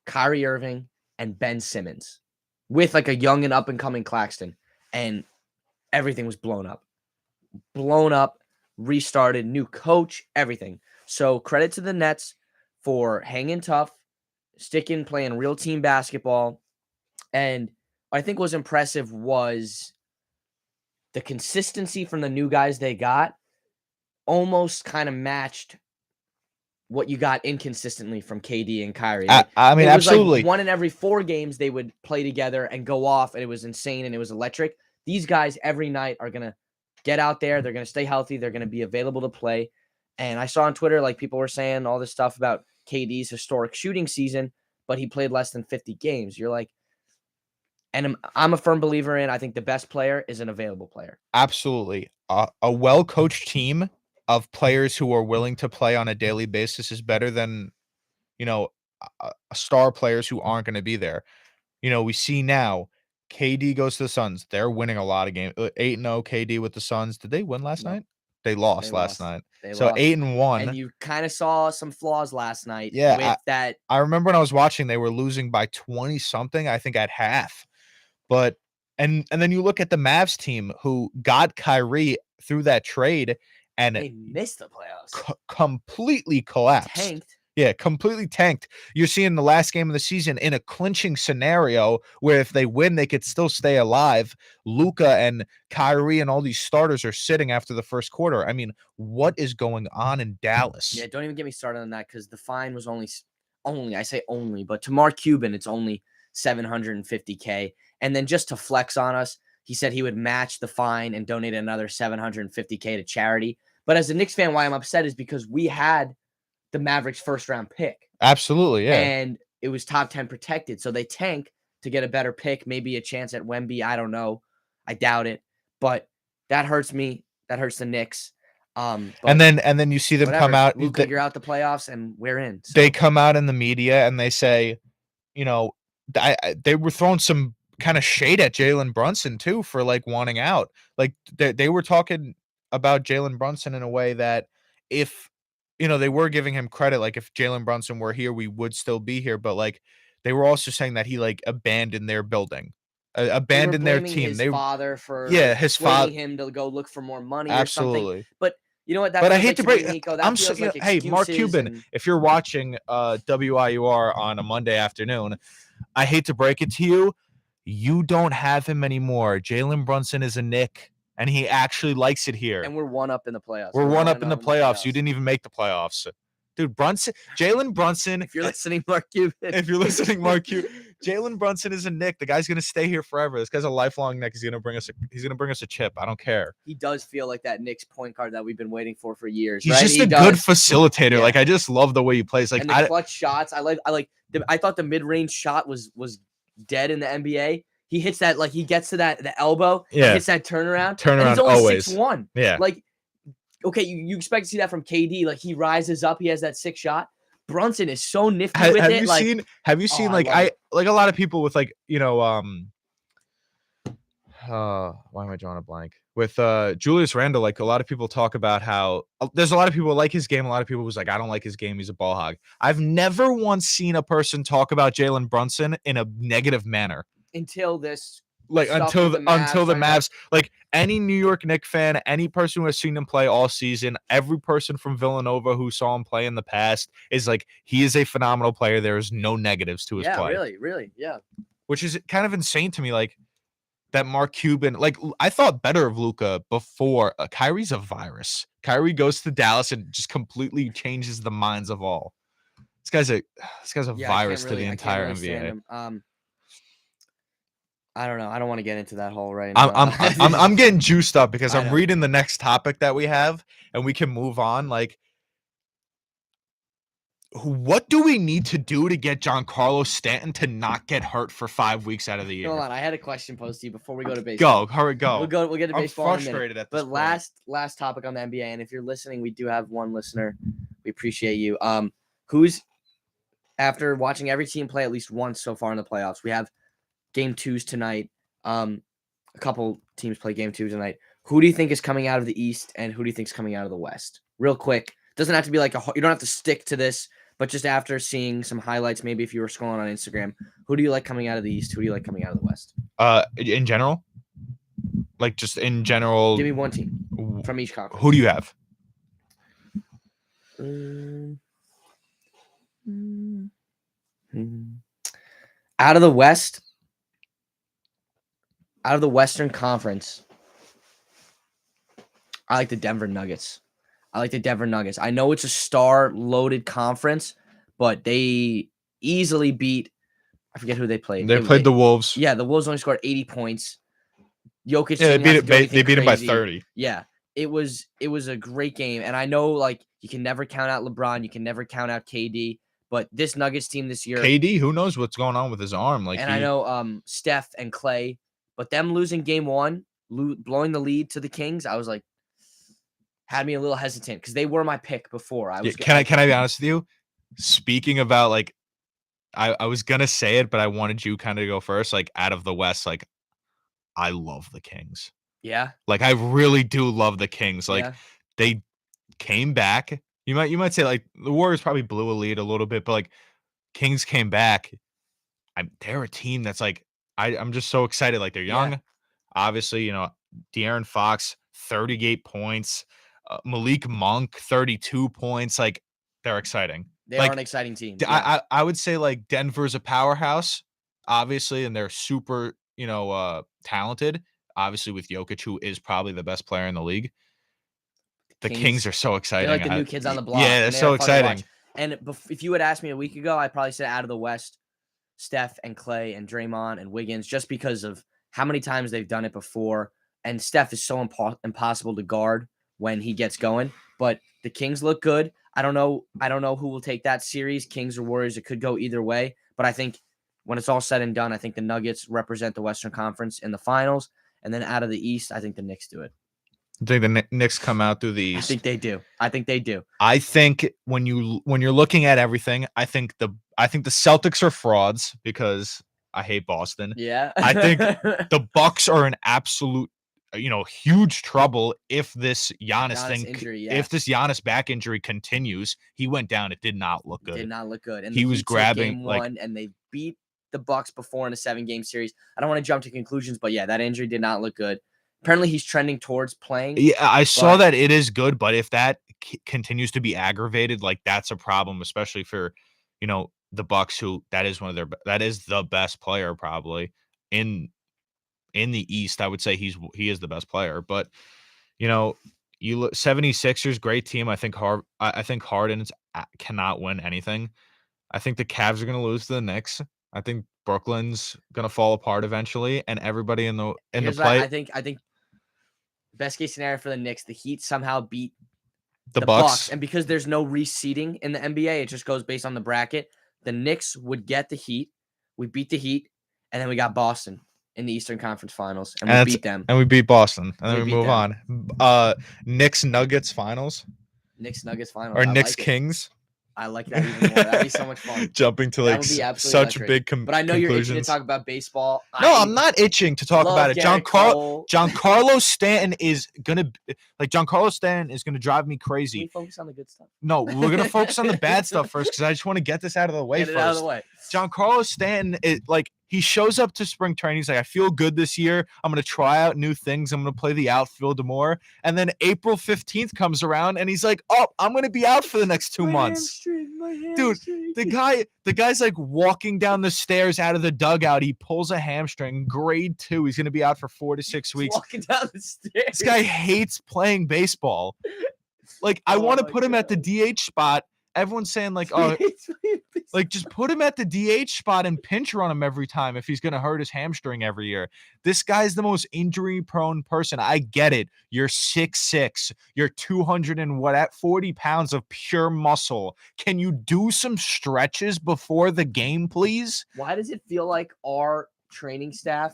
Kyrie Irving, and Ben Simmons with like a young and up and coming Claxton, and everything was blown up, restarted, new coach, everything. So credit to the Nets for hanging tough, sticking, playing real team basketball. And I think what was impressive was the consistency from the new guys they got almost kind of matched what you got inconsistently from KD and Kyrie. I mean, it was absolutely. Like 1 in every 4 games they would play together and go off, and it was insane and it was electric. These guys every night are going to get out there. They're going to stay healthy. They're going to be available to play. And I saw on Twitter, like people were saying all this stuff about KD's historic shooting season, but he played less than 50 games. You're like, And I'm a firm believer in, I think the best player is an available player. Absolutely. A well-coached team of players who are willing to play on a daily basis is better than, star players who aren't going to be there. We see now KD goes to the Suns. They're winning a lot of games. 8-0 KD with the Suns. Did they win last No, night? They they lost last lost. night. They So lost. 8-1. And you kind of saw some flaws last night Yeah, with that. I remember when I was watching, they were losing by 20 something, I think at half. But and then you look at the Mavs team who got Kyrie through that trade and They missed the playoffs. completely collapsed. Tanked. Yeah, completely tanked. You're seeing the last game of the season in a clinching scenario where if they win, they could still stay alive. Luka and Kyrie and all these starters are sitting after the first quarter. I mean, what is going on in Dallas? Yeah, don't even get me started on that because the fine was only, I say only, but to Mark Cuban, it's only $750K. And then just to flex on us, he said he would match the fine and donate another $750K to charity. But as a Knicks fan, why I'm upset is because we had the Mavericks first round pick. Absolutely, yeah. And it was top 10 protected. So they tank to get a better pick, maybe a chance at Wemby. I don't know. I doubt it. But that hurts me. That hurts the Knicks. And then you see them come out. Luka, you're out the playoffs and we're in. So. They come out in the media and they say, they were throwing some kind of shade at Jalen Brunson too for like wanting out. Like they were talking about Jalen Brunson in a way that if they were giving him credit, like if Jalen Brunson were here, we would still be here. But like they were also saying that he like abandoned their building, abandoned their team. His father for his father him to go look for more money absolutely. Or something. But you know what? But I hate to break. Nico, I'm so, hey, Mark Cuban, if you're watching WIUR on a Monday afternoon, I hate to break it to you, you don't have him anymore. Jalen Brunson is a Knick, and he actually likes it here. And we're one up in the playoffs. We're one up in the playoffs. You didn't even make the playoffs. Dude, Jalen Brunson. If you're listening, Mark Cuban. Jalen Brunson is a Knick. The guy's gonna stay here forever. This guy's a lifelong Knick. He's gonna bring us a chip. I don't care. He does feel like that Knicks point guard that we've been waiting for years. He's just a good facilitator. Yeah. Like I just love the way he plays. Like and the clutch shots. I thought the mid-range shot was dead in the NBA. He hits that he gets to the elbow. Yeah, hits that turnaround. And he's only always 6'1". Yeah, okay, you expect to see that from KD. Like he rises up, he has that sick shot. Brunson is so nifty with it. Have you seen a lot of people with why am I drawing a blank? With Julius Randle, like a lot of people talk about how there's a lot of people like his game. A lot of people was like, I don't like his game. He's a ball hog. I've never once seen a person talk about Jalen Brunson in a negative manner. Until this. Until the Mavs, like any New York Knicks fan, any person who has seen him play all season, every person from Villanova who saw him play in the past is like, he is a phenomenal player. There is no negatives to his play. Yeah, really, yeah. Which is kind of insane to me, like that Mark Cuban, like I thought better of Luka before. Kyrie's a virus. Kyrie goes to Dallas and just completely changes the minds of all. This guy's a virus to the entire NBA. I don't know. I don't want to get into that whole right now. I'm getting juiced up because I'm reading the next topic that we have, and we can move on. Like, what do we need to do to get Giancarlo Stanton to not get hurt for 5 weeks out of the year? Hold on, I had a question posed to you before we go to baseball. Go. We'll get to baseball. I'm frustrated at this point. Last topic on the NBA, and if you're listening, we do have one listener. We appreciate you. Who's after watching every team play at least once so far in the playoffs? We have Game 2s tonight. A couple teams play Game 2 tonight. Who do you think is coming out of the East, and who do you think is coming out of the West? Real quick. Doesn't have to be you don't have to stick to this, but just after seeing some highlights, maybe if you were scrolling on Instagram, who do you like coming out of the East? Who do you like coming out of the West? In general? Like just in general. Give me one team from each conference. Who do you have? Out of the West. Out of the Western Conference, I like the Denver Nuggets. I know it's a star-loaded conference, but they easily beat – I forget who they played. They played the Wolves. Yeah, the Wolves only scored 80 points. Jokic they beat it by 30. Yeah, it was a great game. And I know, you can never count out LeBron. You can never count out KD. But this Nuggets team this year, KD, who knows what's going on with his arm? Like, and I know Steph and Clay, but them losing game one, blowing the lead to the Kings, I was like, had me a little hesitant because they were my pick before. Can I be honest with you? Speaking about like, I was gonna say it, but I wanted you kind of go first. Like, out of the West, like, I love the Kings. Yeah. Like, I really do love the Kings. Like, Yeah. they came back. You might say like the Warriors probably blew a lead a little bit, but like Kings came back. They're a team that's like I'm just so excited. Like, they're young. Yeah. Obviously, De'Aaron Fox, 38 points. Malik Monk, 32 points. Like, they're exciting. They are Like, an exciting team. I would say like Denver's a powerhouse, obviously, and they're super, talented. Obviously, with Jokic, who is probably the best player in the league. The Kings are so exciting. They're like the new kids on the block. Yeah, they're so exciting. And if you had asked me a week ago, I'd probably say out of the West, Steph and Clay and Draymond and Wiggins, just because of how many times they've done it before. And Steph is so impossible to guard when he gets going. But the Kings look good. I don't know who will take that series, Kings or Warriors. It could go either way. But I think when it's all said and done, I think the Nuggets represent the Western Conference in the finals. And then out of the East, I think the Knicks do it. I think the Knicks come out through the East. I think they do. I think when you're looking at everything, I think the Celtics are frauds because I hate Boston. Yeah. I think the Bucks are in absolute huge trouble if this if this Giannis back injury continues. He went down. It did not look good. And he was grabbing game one, and they beat the Bucks before in a 7-game series. I don't want to jump to conclusions, but yeah, that injury did not look good. Apparently, he's trending towards playing. Yeah, I saw that it is good, but if that continues to be aggravated, like, that's a problem, especially for, the Bucks, who that is the best player probably in the East. I would say he is the best player, but you look 76ers, great team. I think Harden cannot win anything. I think the Cavs are going to lose to the Knicks. I think Brooklyn's going to fall apart eventually, and everybody in the play. I think best case scenario for the Knicks, the Heat somehow beat the Bucks, and because there's no reseeding in the NBA, it just goes based on the bracket. The Knicks would get the Heat. We beat the Heat, and then we got Boston in the Eastern Conference Finals, and we beat them. And we beat Boston, and then we move on. Knicks Nuggets Finals. Or Knicks Kings. I like that even more. That'd be so much fun. Jumping to like such big But I know you're itching to talk about baseball. No, I'm not itching to talk about it. Giancarlo Stanton is gonna drive me crazy. Can we focus on the good stuff? No, we're gonna focus on the bad stuff first because I just want to get this out of the way first. Out of the way. Giancarlo Stanton is like, he shows up to spring training. He's like, I feel good this year. I'm going to try out new things. I'm going to play the outfield more. And then April 15th comes around and he's like, oh, I'm going to be out for the next 2 months. Dude, the guy's like walking down the stairs out of the dugout. He pulls a hamstring, grade 2. He's going to be out for 4 to 6 weeks. Walking down the stairs. This guy hates playing baseball. Like, I want to put him at the DH spot. Everyone's saying like, oh, like, just put him at the DH spot and pinch run him every time if he's going to hurt his hamstring every year. This guy's the most injury prone person. I get it. You're 6'6". You're 40 pounds of pure muscle. Can you do some stretches before the game, please? Why does it feel like our training staff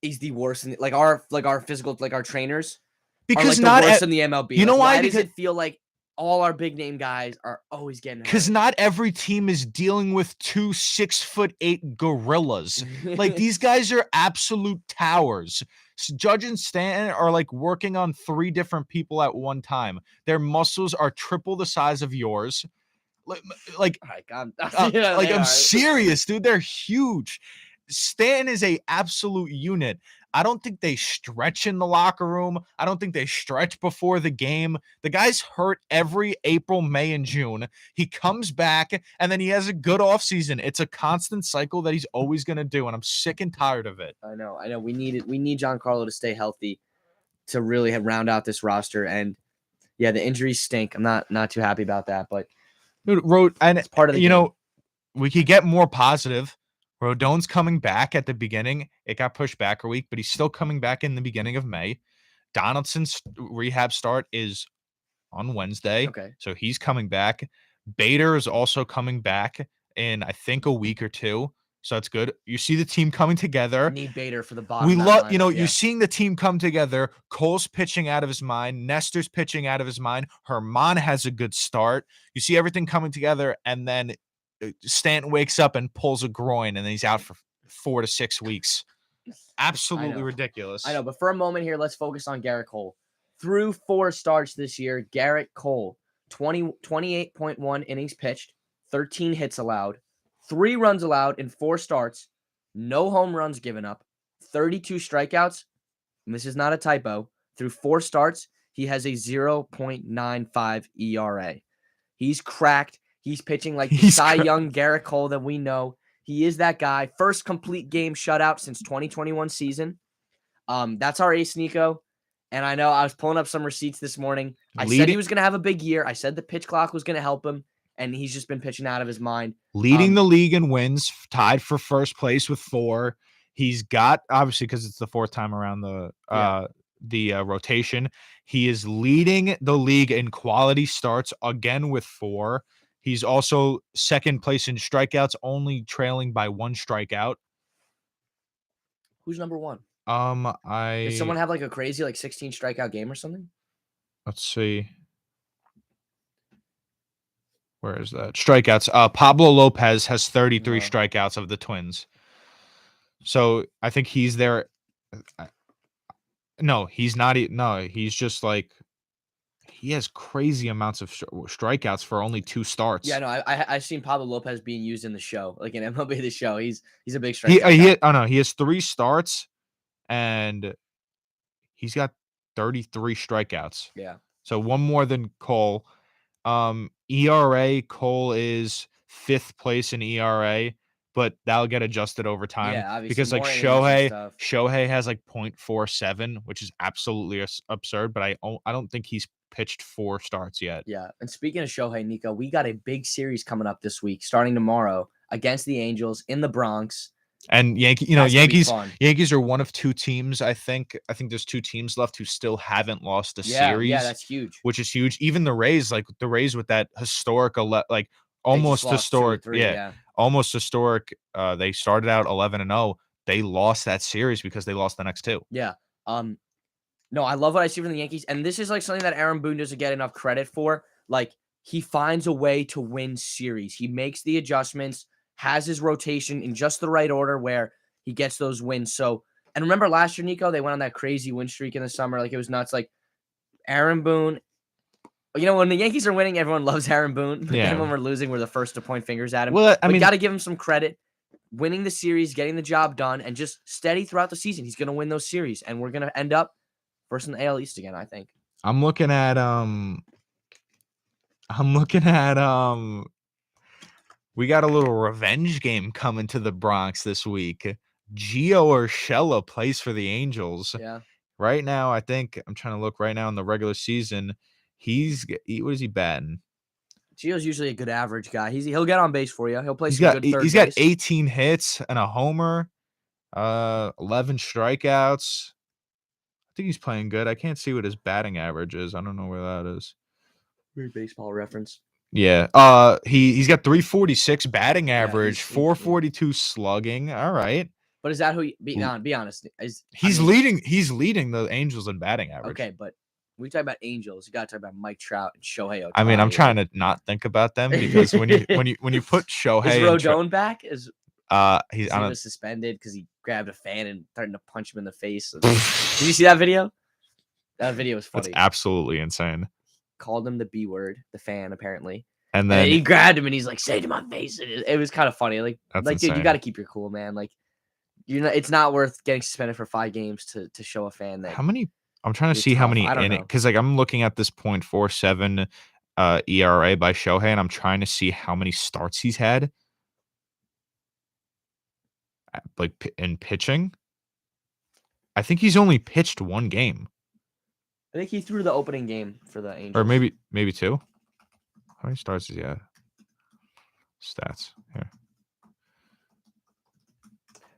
is the worst in our physical, like our trainers? Because are like the worst in the MLB. You know why? Why does it feel like all our big name guys are always getting hurt? Because not every team is dealing with 2 6'8" gorillas. Like, these guys are absolute towers. Judge and Stanton are like working on 3 different people at one time. Their muscles are triple the size of yours. Like, I'm serious, dude. They're huge. Stanton is a absolute unit. I don't think they stretch in the locker room. I don't think they stretch before the game. The guy's hurt every April, May, and June. He comes back, and then he has a good offseason. It's a constant cycle that he's always going to do, and I'm sick and tired of it. I know. We need Giancarlo to stay healthy to really round out this roster. And, yeah, the injuries stink. I'm not too happy about that. But, dude, it's part of the game. We could get more positive. Rodon's coming back at the beginning. It got pushed back a week, but he's still coming back in the beginning of May. Donaldson's rehab start is on Wednesday. Okay. So he's coming back. Bader is also coming back in, I think, a week or two. So that's good. You see the team coming together. Need Bader for the We bottom. love, Lineup, you're seeing the team come together. Cole's pitching out of his mind. Nestor's pitching out of his mind. Herman has a good start. You see everything coming together, and then Stanton wakes up and pulls a groin, and then he's out for 4 to 6 weeks. Absolutely ridiculous. I know, but for a moment here, let's focus on Garrett Cole. Through 4 starts this year, Garrett Cole, 28.1 innings pitched, 13 hits allowed, 3 runs allowed in 4 starts, no home runs given up, 32 strikeouts. And this is not a typo. Through 4 starts, he has a 0.95 ERA. He's cracked. He's pitching like the Cy Young Garrett Cole that we know. He is that guy. First complete game shutout since 2021 season. That's our ace, Nico. And I know I was pulling up some receipts this morning. I said he was going to have a big year. I said the pitch clock was going to help him, and he's just been pitching out of his mind. Leading the league in wins, tied for first place with 4. He's got, obviously, because it's the 4th time around the rotation, he is leading the league in quality starts again with 4. He's also second place in strikeouts, only trailing by 1 strikeout. Who's number 1? Did someone have like a crazy 16 strikeout game or something? Let's see. Where is that? Strikeouts. Pablo Lopez has 33 strikeouts of the Twins. So I think he's there. No, he's not. No, he's just like, he has crazy amounts of strikeouts for only 2 starts. Yeah, no, I've seen Pablo Lopez being used in the show, like in MLB The Show. He's a big strikeout guy. He has 3 starts, and he's got 33 strikeouts. Yeah. So 1 more than Cole. ERA, Cole is 5th place in ERA, but that'll get adjusted over time. Yeah, obviously, because like Shohei has like 0.47, which is absolutely absurd. But I don't think he's pitched 4 starts yet. Yeah, and speaking of Shohei, Nico, we got a big series coming up this week, starting tomorrow against the Angels in the Bronx. And Yankees are one of 2 teams. I think there's 2 teams left who still haven't lost a series. Yeah, that's huge. Which is huge. Even the Rays, with that historic, almost historic, almost historic. They started out 11-0. They lost that series because they lost the next 2. Yeah. No, I love what I see from the Yankees, and this is like something that Aaron Boone doesn't get enough credit for. Like, he finds a way to win series. He makes the adjustments, has his rotation in just the right order where he gets those wins. So, and remember last year, Nico, they went on that crazy win streak in the summer. Like, it was nuts. Like, Aaron Boone, when the Yankees are winning, everyone loves Aaron Boone. But then when we're losing, we're the first to point fingers at him. Well, we got to give him some credit. Winning the series, getting the job done, and just steady throughout the season. He's going to win those series, and we're going to end up first in the AL East again, I think. I'm looking at we got a little revenge game coming to the Bronx this week. Gio Urshela plays for the Angels. Yeah. Right now, I think I'm trying to look right now in the regular season. What is he batting? Gio's usually a good average guy. He'll get on base for you. He'll play some good third base. He's got 18 hits and a homer, 11 strikeouts. I think he's playing good. I can't see what his batting average is. I don't know where that is. Weird baseball reference. Yeah. He's got 346 batting average, 442 slugging. All right. But is that who? Be honest. He's leading the Angels in batting average. Okay, but we talk about Angels. You got to talk about Mike Trout and Shohei Ohtani. I mean, I'm trying to not think about them because when you put Shohei, is Rodon back? He was suspended because he grabbed a fan and threatened to punch him in the face. Did you see that video? That video was funny. That's absolutely insane. Called him the B word, the fan, apparently. And then he grabbed him and he's like, "Say it to my face." It was kind of funny. Like, dude, you got to keep your cool, man. Like, it's not worth getting suspended for 5 games to show a fan that. How many? I'm trying to see how many in it because I'm looking at this 0.47 ERA by Shohei, and I'm trying to see how many starts he's had. Like in pitching, I think he's only pitched 1 game. I think he threw the opening game for the Angels, or maybe 2. How many starts does he have? Stats here.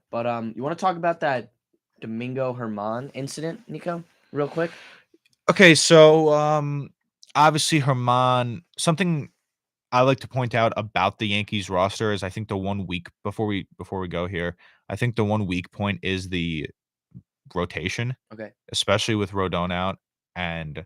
But you want to talk about that Domingo Germán incident, Nico, real quick? Okay, so obviously Germán, something I like to point out about the Yankees roster is I think the one weak before we go here, I think the one weak point is the rotation, Okay. especially with Rodon out and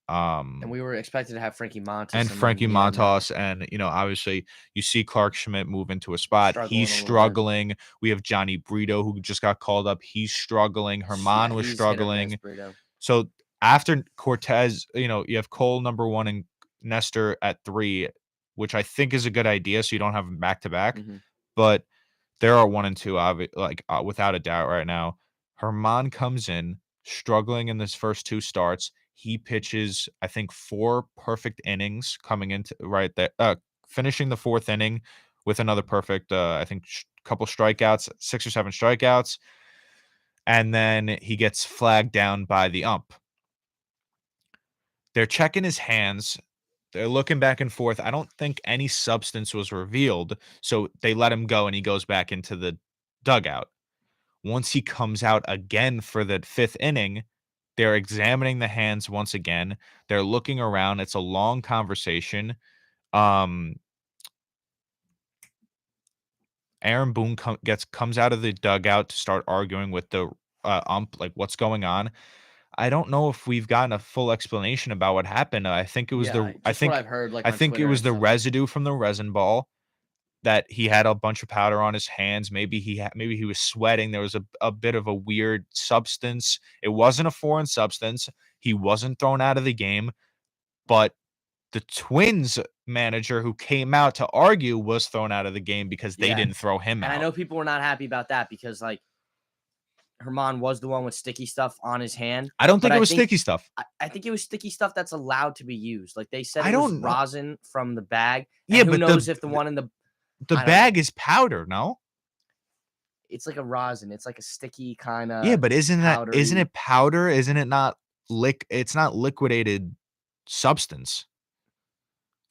And we were expected to have Frankie Montas and then, Frankie yeah, no, Montas, and obviously you see Clark Schmidt move into a spot. struggling He's a little bit. struggling. We have Johnny Brito who just got called up. He's struggling. Herman was he's hit or miss, struggling. Brito. So after Cortez, you have Cole number 1 and Nestor at 3, which I think is a good idea. So you don't have them back to back, but there are 1 and 2, without a doubt right now. Herman comes in struggling in this first 2 starts. He pitches, I think, 4 perfect innings coming into right there, finishing the 4th inning with another perfect, I think, couple strikeouts, 6 or 7 strikeouts. And then he gets flagged down by the ump. They're checking his hands. They're looking back and forth. I don't think any substance was revealed. So they let him go and he goes back into the dugout. Once he comes out again for the 5th inning, they're examining the hands once again. They're looking around. It's a long conversation. Aaron Boone comes out of the dugout to start arguing with the ump, like what's going on. I don't know if we've gotten a full explanation about what happened. I think it was what I've heard, like, I on think it Twitter was and the stuff. residue from the resin ball that he had a bunch of powder on his hands. Maybe he was sweating. There was a bit of a weird substance. It wasn't a foreign substance. He wasn't thrown out of the game, but the Twins manager who came out to argue was thrown out of the game because they didn't throw him out. And I know people were not happy about that because, like, Herman was the one with sticky stuff on his hand. I don't think it was sticky stuff. I think it was sticky stuff that's allowed to be used. Like, they said I it was don't know. rosin from the bag. Yeah, who but knows if the one in the bag is powder, no? It's like a rosin. It's like a sticky kind of. Yeah, but isn't powdery. it powder? Isn't it not it's not liquidated substance?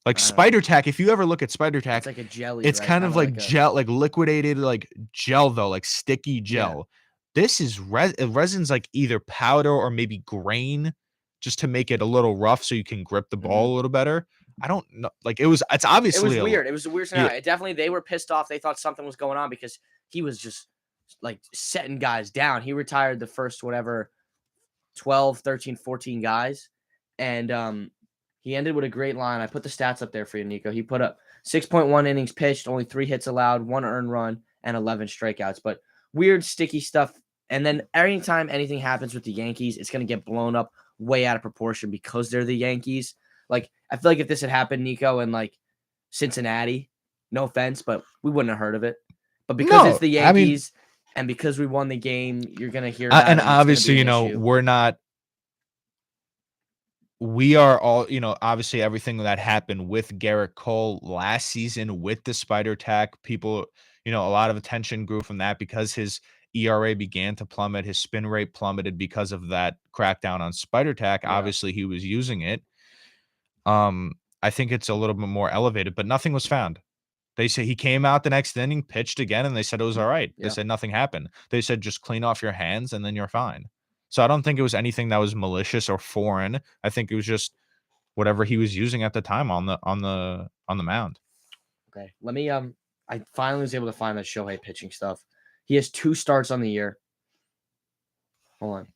Like spider tack, if you ever look at spider tack, it's like a jelly. It's right? kind of like gel, like liquidated, like gel though, like sticky gel. This is resin's like either powder or maybe grain, just to make it a little rough so you can grip the ball a little better. I don't know. Like it's obviously weird. It was a weird scenario. Definitely, they were pissed off. They thought something was going on because he was just like setting guys down. He retired the first 12, 13, 14 guys, and he ended with a great line. I put the stats up there for you, Nico. He put up 6.1 innings pitched, only 3 hits allowed, 1 earned run, and 11 strikeouts. But weird, sticky stuff. And then anytime anything happens with the Yankees, it's going to get blown up way out of proportion because they're the Yankees. Like, I feel like if this had happened, Nico, in like Cincinnati, no offense, but we wouldn't have heard of it. But because it's the Yankees and because we won the game, you're going to hear about and it. Obviously, we're not. We are all, obviously everything that happened with Garrett Cole last season with the spider tack, people, a lot of attention grew from that because his ERA began to plummet. His spin rate plummeted because of that crackdown on spider tack. Yeah. Obviously, he was using it. I think it's a little bit more elevated, but nothing was found. They say he came out the next inning, pitched again, and they said it was all right. They said nothing happened. They said just clean off your hands and then you're fine. So I don't think it was anything that was malicious or foreign. I think it was just whatever he was using at the time on the mound. Okay, let me I finally was able to find that Shohei pitching stuff. He has 2 starts on the year. Hold on,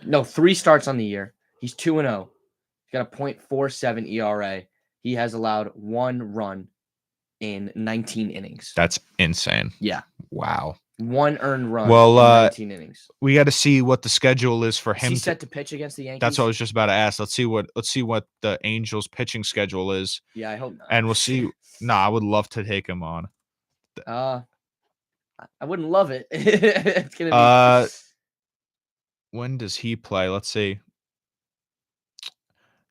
no, 3 starts on the year. He's 2-0. He's got a .47 ERA. He has allowed 1 run in 19 innings. That's insane. Yeah. Wow. 1 earned run in 19 innings. We got to see what the schedule is for him. Is he set to pitch against the Yankees? That's what I was just about to ask. Let's see what the Angels pitching schedule is. Yeah, I hope not. And we'll see. No, I would love to take him on. I wouldn't love it. It's gonna be. When does he play? Let's see.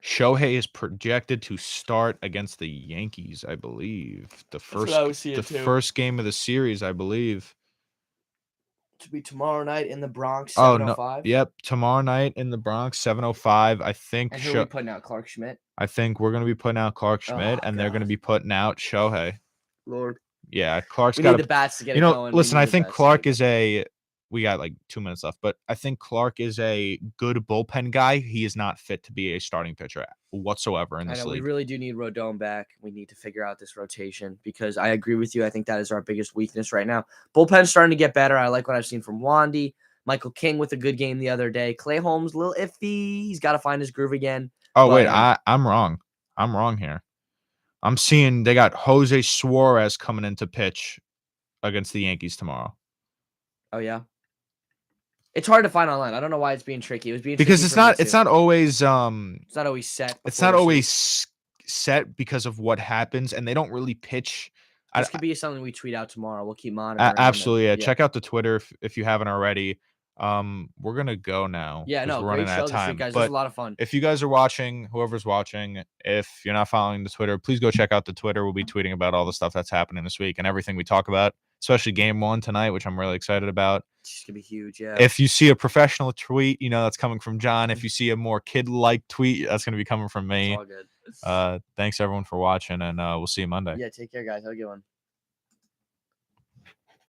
Shohei is projected to start against the Yankees, I believe. The first game of the series, I believe. To be tomorrow night in the Bronx, 7:05. Oh, no. Yep, tomorrow night in the Bronx, 7:05. I think. And who are we putting out? Clark Schmidt? I think we're going to be putting out Clark Schmidt, and they're going to be putting out Shohei. Lord. Yeah, Clark's got need the bats to get it going. Listen, I think Clark is a we got like 2 minutes left, but I think Clark is a good bullpen guy. He is not fit to be a starting pitcher whatsoever in I this know we league. really do need Rodon back. We need to figure out this rotation because I agree with you. I think that is our biggest weakness right now. Bullpen's starting to get better. I like what I've seen from Wandy. Michael King with a good game the other day. Clay Holmes, a little iffy. He's got to find his groove again. Oh, But, wait, I'm wrong. I'm wrong here. I'm seeing they got Jose Suarez coming into pitch against the Yankees tomorrow. Oh, yeah. It's hard to find online. I don't know why it's being tricky. It was being Because tricky it's for me not too. it's not always It's not always set. it's before not the always season. set because of what happens, and they don't really pitch. This could be something we tweet out tomorrow. We'll keep monitoring. Absolutely, yeah. Yeah. Check out the Twitter if you haven't already. We're gonna go now. Yeah, 'cause no, we're great running out show of this week, time. guys. This was But a lot of fun. if you guys are watching, whoever's watching, if you're not following the Twitter, please go check out the Twitter. We'll be tweeting about all the stuff that's happening this week and everything we talk about, especially game 1 tonight, which I'm really excited about. It's gonna be huge. Yeah. If you see a professional tweet, that's coming from John. If you see a more kid-like tweet, that's gonna be coming from It's me. all good. Thanks everyone for watching, and we'll see you Monday. Yeah, take care, guys. Have a good one.